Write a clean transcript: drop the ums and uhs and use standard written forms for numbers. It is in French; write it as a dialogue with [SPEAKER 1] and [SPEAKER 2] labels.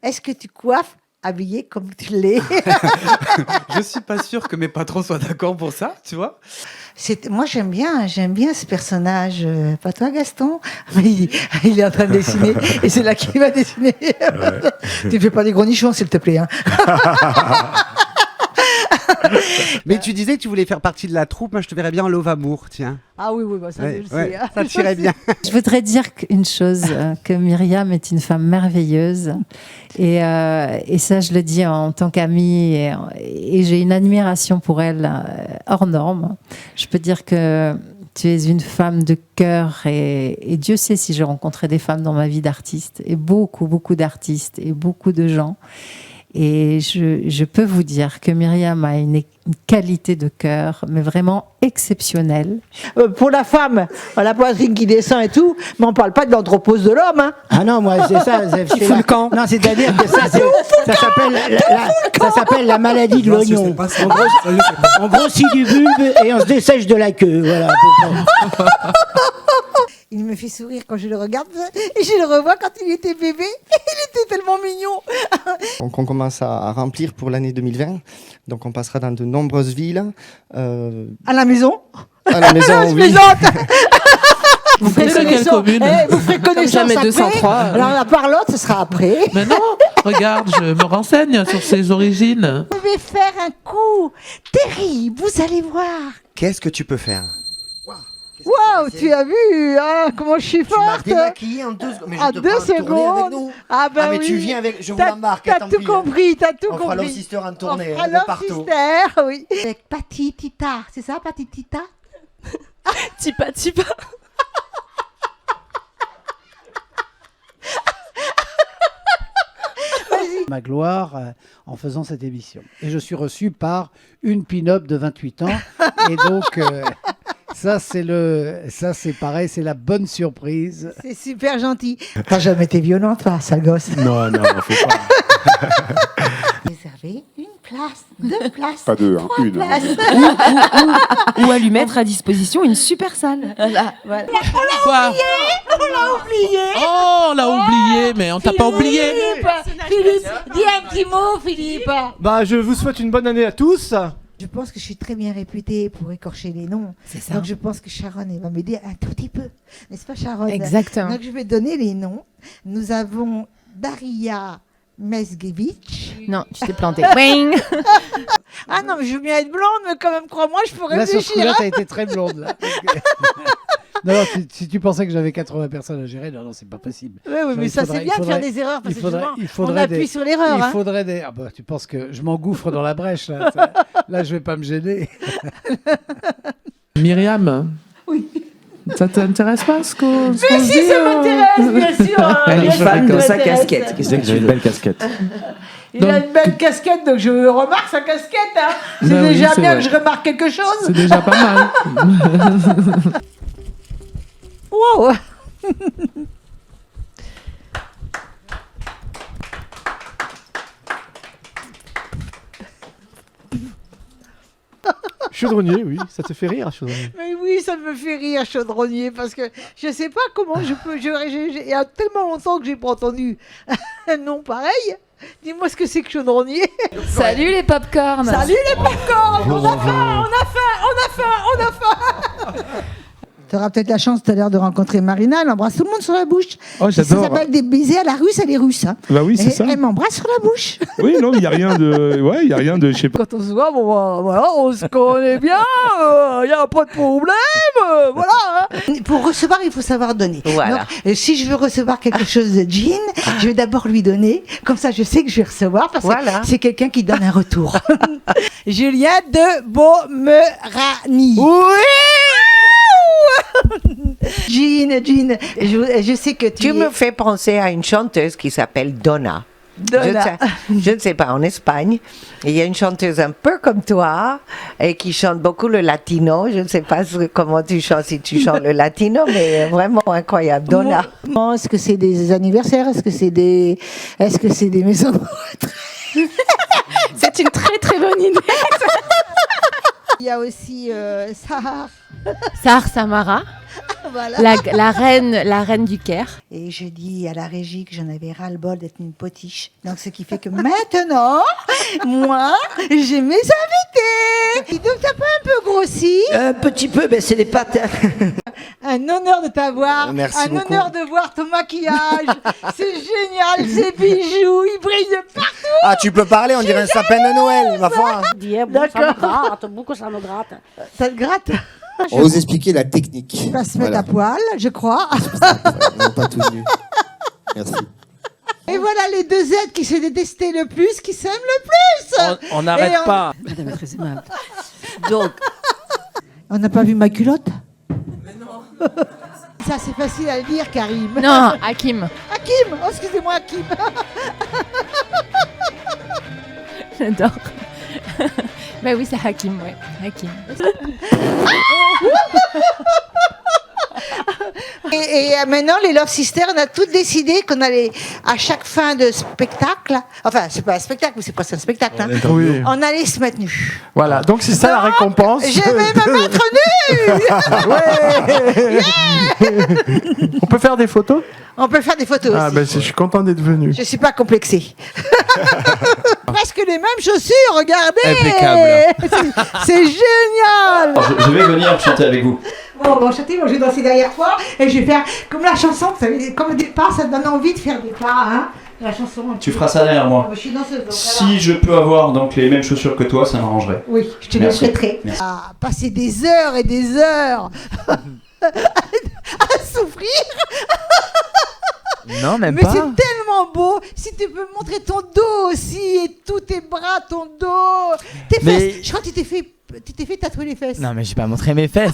[SPEAKER 1] est-ce que tu coiffes habillé comme tu l'es?
[SPEAKER 2] Je suis pas sûr que mes patrons soient d'accord pour ça, tu vois.
[SPEAKER 1] Moi, j'aime bien ce personnage. Pas toi, Gaston? Mais il est en train de dessiner et c'est là qu'il va dessiner. Ouais. Tu fais pas des gros nichons, s'il te plaît. Hein.
[SPEAKER 3] Mais tu disais que tu voulais faire partie de la troupe. Moi, je te verrais bien en Love Amour, tiens.
[SPEAKER 1] Ah oui, bah ça, je le sais. Hein.
[SPEAKER 3] Ça tirait bien.
[SPEAKER 4] Je voudrais dire une chose, que Myriam est une femme merveilleuse. Et ça, je le dis en tant qu'amie. Et j'ai une admiration pour elle hors norme. Je peux dire que tu es une femme de cœur. Et Dieu sait si j'ai rencontré des femmes dans ma vie d'artiste. Et beaucoup, beaucoup d'artistes. Et beaucoup de gens. Et je peux vous dire que Myriam a une qualité de cœur, mais vraiment exceptionnelle.
[SPEAKER 1] Pour la femme, la poitrine qui descend et tout, mais on ne parle pas de l'anthropose de l'homme. Hein.
[SPEAKER 5] Ah non, moi, c'est ça.
[SPEAKER 3] Il fout le camp.
[SPEAKER 5] Non, c'est-à-dire que ça s'appelle la maladie de l'oignon. On grossit du bulbe et on se dessèche de la queue. Voilà.
[SPEAKER 1] Il me fait sourire quand je le regarde et je le revois quand il était bébé. Il était tellement mignon.
[SPEAKER 6] Donc on commence à remplir pour l'année 2020. Donc on passera dans de nombreuses villes.
[SPEAKER 1] À la maison.
[SPEAKER 6] À la maison, oui.
[SPEAKER 1] Vous ferez connaissance. Vous ferez connaissance après.
[SPEAKER 7] 203.
[SPEAKER 1] Alors la parlotte, ce sera après.
[SPEAKER 7] Mais non, regarde, je me renseigne sur ses origines.
[SPEAKER 1] Je vais faire un coup terrible, vous allez voir.
[SPEAKER 3] Qu'est-ce que tu peux faire?
[SPEAKER 1] Waouh, tu as vu comment je suis forte.
[SPEAKER 5] Tu m'as démaquillée en 2 secondes. Mais
[SPEAKER 1] en 2 secondes.
[SPEAKER 5] Ah mais oui. Tu viens avec, je vous l'embarque.
[SPEAKER 1] T'as tout compris, t'as tout compris.
[SPEAKER 5] On fera Love Sister en tournée.
[SPEAKER 1] On fera Love Sister, oui. Avec Patitita, c'est ça, Patitita?
[SPEAKER 8] Tipa.
[SPEAKER 5] Ma gloire en faisant cette émission. Et je suis reçu par une pin-up de 28 ans. Et donc, ça c'est pareil, c'est la bonne surprise.
[SPEAKER 1] C'est super gentil. T'as jamais été violent, toi, sale gosse?
[SPEAKER 9] Non, faut pas.
[SPEAKER 1] Réserver une place, 2 places,
[SPEAKER 9] pas 2,
[SPEAKER 1] 3
[SPEAKER 9] une.
[SPEAKER 1] places.
[SPEAKER 8] Ou à lui mettre à disposition une super salle.
[SPEAKER 1] Voilà. On l'a oublié.
[SPEAKER 7] Oh, on l'a oublié, mais on t'a pas oublié.
[SPEAKER 1] Philippe, dis un petit mot, Philippe.
[SPEAKER 10] Je vous souhaite une bonne année à tous.
[SPEAKER 1] Je pense que je suis très bien réputée pour écorcher les noms.
[SPEAKER 8] C'est ça.
[SPEAKER 1] Donc je pense que Sharon elle va m'aider un tout petit peu. N'est-ce pas, Sharon?
[SPEAKER 8] Exactement.
[SPEAKER 1] Donc je vais donner les noms. Nous avons Daria Mesgevich.
[SPEAKER 8] Non, tu t'es planté.
[SPEAKER 1] Ah non, mais je veux bien être blonde, mais quand même, crois-moi, je pourrais réfléchir.
[SPEAKER 5] Là, sur ce coup-là, t'as été très blonde, là. Non, si tu pensais que j'avais 80 personnes à gérer, non, c'est pas possible.
[SPEAKER 1] Oui, mais ça, c'est bien de faire des erreurs, parce que on appuie sur l'erreur.
[SPEAKER 5] Il faudrait des... Ah tu penses que je m'engouffre dans la brèche, là. Là, je vais pas me gêner.
[SPEAKER 7] Myriam.
[SPEAKER 8] Oui.
[SPEAKER 7] Ça t'intéresse pas ce qu'on
[SPEAKER 1] Mais si, ça m'intéresse, bien sûr.
[SPEAKER 8] Elle est fan de sa casquette.
[SPEAKER 9] Tu disais que j'avais une belle casquette.
[SPEAKER 1] Il a une belle casquette, donc je remarque sa casquette. Hein. C'est déjà bien que je remarque quelque chose.
[SPEAKER 7] C'est déjà pas mal.
[SPEAKER 1] Wow.
[SPEAKER 10] Chaudronnier, oui, ça te fait rire, chaudronnier.
[SPEAKER 1] Mais oui, ça me fait rire, chaudronnier, parce que je sais pas comment je peux. Il y a tellement longtemps que j'ai pas entendu un nom pareil. Dis-moi ce que c'est que chaudronnier.
[SPEAKER 8] Salut les popcorn.
[SPEAKER 1] Salut les popcorn. On a faim. Tu auras peut-être la chance tout à l'heure de rencontrer Marina. Elle embrasse tout le monde sur la bouche.
[SPEAKER 9] Oh, j'adore.
[SPEAKER 1] Ça s'appelle des baisers à la russe, elle est russe. Hein.
[SPEAKER 9] Bah oui, c'est ça.
[SPEAKER 1] Elle m'embrasse sur la bouche.
[SPEAKER 9] Oui, non, il n'y a rien de... Ouais, il n'y a rien de... Je sais pas.
[SPEAKER 1] Quand on se voit, voilà, on se connaît bien, il n'y a pas de problème, voilà. Hein. Pour recevoir, il faut savoir donner.
[SPEAKER 8] Voilà.
[SPEAKER 1] Donc, si je veux recevoir quelque chose de Jean, je vais d'abord lui donner. Comme ça, je sais que je vais recevoir parce que c'est quelqu'un qui donne un retour. Julien de Beaumerani. Oui. Jean, je sais que
[SPEAKER 11] tu me fais penser à une chanteuse qui s'appelle Donna. Je ne sais pas, en Espagne, il y a une chanteuse un peu comme toi et qui chante beaucoup le latino. Je ne sais pas comment tu chantes, si tu chantes le latino, mais vraiment incroyable. Donna.
[SPEAKER 1] Est-ce que c'est des anniversaires? Est-ce que c'est des maisons de retraite?
[SPEAKER 8] C'est une très très bonne idée.
[SPEAKER 1] Il y a aussi Sahar
[SPEAKER 8] Samara.
[SPEAKER 1] Voilà.
[SPEAKER 8] La reine du Caire.
[SPEAKER 1] Et je dis à la régie que j'en avais ras-le-bol d'être une potiche. Donc, ce qui fait que maintenant, moi, j'ai mes invités. Et donc, t'as pas un peu grossi?
[SPEAKER 12] Un petit peu, mais c'est des pâtes.
[SPEAKER 1] Un honneur de t'avoir.
[SPEAKER 12] Merci beaucoup.
[SPEAKER 1] Honneur de voir ton maquillage. C'est génial, ces bijoux, ils brillent de partout.
[SPEAKER 12] Ah, tu peux parler, on dirait un sapin de Noël, ma foi.
[SPEAKER 1] D'accord.
[SPEAKER 13] Beaucoup ça me gratte.
[SPEAKER 1] Ça te gratte?
[SPEAKER 6] On va vous expliquer la technique.
[SPEAKER 1] On va se mettre à poil, je crois.
[SPEAKER 6] Non, pas tout nu. Merci.
[SPEAKER 1] Et voilà les deux êtres qui se détestaient le plus, qui s'aiment le plus.
[SPEAKER 7] On n'arrête
[SPEAKER 1] Et
[SPEAKER 7] pas.
[SPEAKER 13] Madame est très aimable.
[SPEAKER 1] Donc, on n'a pas vu ma culotte? Mais non. Ça, c'est facile à le dire, Karim.
[SPEAKER 8] Non, Hakim.
[SPEAKER 1] Hakim. Oh, excusez-moi, Hakim.
[SPEAKER 8] J'adore. Ben oui, c'est Hakim, ouais. Hakim.
[SPEAKER 1] Et maintenant, les Love Sisters, on a toutes décidé qu'on allait, à chaque fin de spectacle, enfin, c'est pas un spectacle, mais c'est presque un spectacle, hein,
[SPEAKER 10] Oui.
[SPEAKER 1] on allait se mettre nus.
[SPEAKER 10] Voilà, donc c'est ça la récompense.
[SPEAKER 1] Je vais me mettre nue.
[SPEAKER 10] On peut faire des photos?
[SPEAKER 1] On peut faire des photos
[SPEAKER 10] Ah,
[SPEAKER 1] aussi.
[SPEAKER 10] ben je suis content d'être venu.
[SPEAKER 1] Je suis pas complexée. Presque les mêmes chaussures, regardez.
[SPEAKER 2] Impeccable.
[SPEAKER 1] C'est génial.
[SPEAKER 14] Je vais venir chanter avec vous.
[SPEAKER 1] Bon, chanter, moi je vais danser derrière toi et je vais faire comme la chanson, vous savez, comme au départ, ça te donne envie de faire des pas, hein. La chanson.
[SPEAKER 14] Tu feras ça derrière moi.
[SPEAKER 1] Je suis danseuse, donc
[SPEAKER 14] Si je peux avoir donc les mêmes chaussures que toi, ça m'arrangerait.
[SPEAKER 1] oui, je te les
[SPEAKER 14] Merci.
[SPEAKER 1] prêterai.
[SPEAKER 14] Merci.
[SPEAKER 1] À passer des heures et des heures à souffrir.
[SPEAKER 2] Non, même
[SPEAKER 1] Mais
[SPEAKER 2] pas.
[SPEAKER 1] c'est tellement beau. Si tu peux montrer ton dos aussi et tous tes bras, ton dos, tes
[SPEAKER 2] Mais-
[SPEAKER 1] fesses. Je crois que tu t'es fait tatouer les fesses.
[SPEAKER 2] Non, mais j'ai pas montré mes fesses.